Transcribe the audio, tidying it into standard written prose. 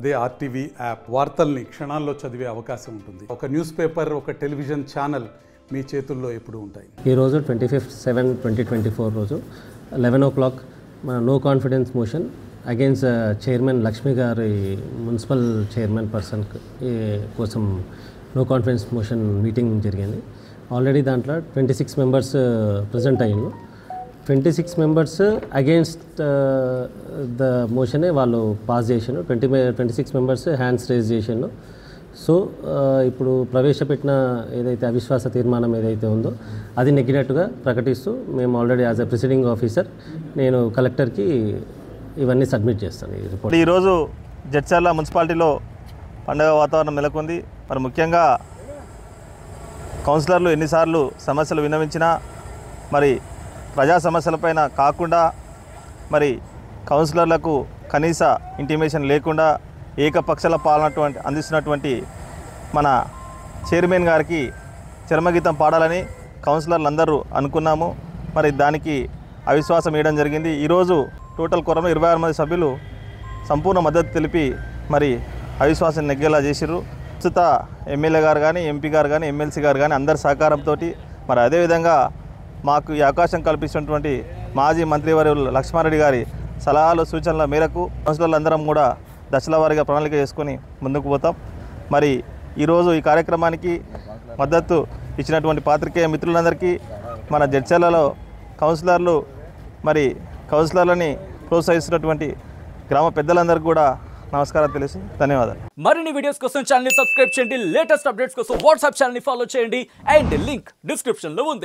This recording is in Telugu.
అదే ఆర్టీవీ యాప్ వార్తల్ని క్షణాల్లో చదివే అవకాశం ఉంటుంది. ఒక న్యూస్ పేపర్, ఒక టెలివిజన్ ఛానల్ మీ చేతుల్లో ఎప్పుడూ ఉంటాయి. ఈరోజు 25/7/2024 రోజు 11 o'clock మన no confidence motion against chairman Lakshmi గారి మున్సిపల్ చైర్మన్ పర్సన్ కోసం నో కాన్ఫిడెన్స్ మోషన్ మీటింగ్ జరిగింది. ఆల్రెడీ దాంట్లో 26 మెంబర్స్ ప్రజెంట్ అయ్యారు. 26 మెంబర్స్ అగెయిన్స్ట్ ద మోషనే వాళ్ళు పాస్ చేసారు. 26 మెంబర్స్ హ్యాండ్స్ రేజ్ చేసారు. సో ఇప్పుడు ప్రవేశపెట్టిన ఏదైతే అవిశ్వాస తీర్మానం ఏదైతే ఉందో అది నెగ్గినట్టుగా ప్రకటిస్తూ మేము already as a presiding officer నేను కలెక్టర్కి ఇవన్నీ సబ్మిట్ చేస్తాను. ఈ రిపోర్ట్ ఈరోజు జడ్చర్ల మున్సిపాలిటీలో పండుగ వాతావరణం నెలకొంది. మరి ముఖ్యంగా కౌన్సిలర్లు ఎన్నిసార్లు సమస్యలు విన్నవించినా మరి ప్రజా సమస్యలపైన కాకుండా మరి కౌన్సిలర్లకు కనీస ఇంటిమేషన్ లేకుండా ఏకపక్షల పాలన అందిస్తున్నటువంటి మన చైర్మన్ గారికి చరమగీతం పాడాలని కౌన్సిలర్లు అందరూ అనుకున్నాము. మరి దానికి అవిశ్వాసం వేయడం జరిగింది. ఈరోజు టోటల్ కొరంలో 26 మంది సభ్యులు సంపూర్ణ మద్దతు తెలిపి మరి అవిశ్వాసం నెగ్గేలా చేసిర్రు. ప్రస్తుత ఎమ్మెల్యే గారు కానీ, ఎంపీ గారు కానీ, ఎమ్మెల్సీ గారు కానీ అందరి సహకారంతో మరి అదేవిధంగా మాకు ఈ అవకాశం కల్పించినటువంటి మాజీ మంత్రివర్యులు లక్ష్మారెడ్డి గారి సలహాలు సూచనల మేరకు కౌన్సిలర్లు అందరం కూడా దశల వారీగా ప్రణాళిక చేసుకొని ముందుకు పోతాం. మరి ఈరోజు ఈ కార్యక్రమానికి మద్దతు ఇచ్చినటువంటి పాత్రికేయ మిత్రులందరికీ, మన జడ్చర్లలో కౌన్సిలర్లు మరి కౌన్సిలర్లని ప్రోత్సహిస్తున్నటువంటి గ్రామ పెద్దలందరికీ కూడా నమస్కారం తెలుసు. ధన్యవాదాలు. మరిన్ని వీడియోస్ కోసం ఛానల్ ని సబ్స్క్రైబ్ చేయండి. లేటెస్ట్ అప్డేట్స్ కోసం వాట్సాప్ ఛానల్ ని ఫాలో చేయండి. అండ్ లింక్ డిస్క్రిప్షన్ లో ఉంది.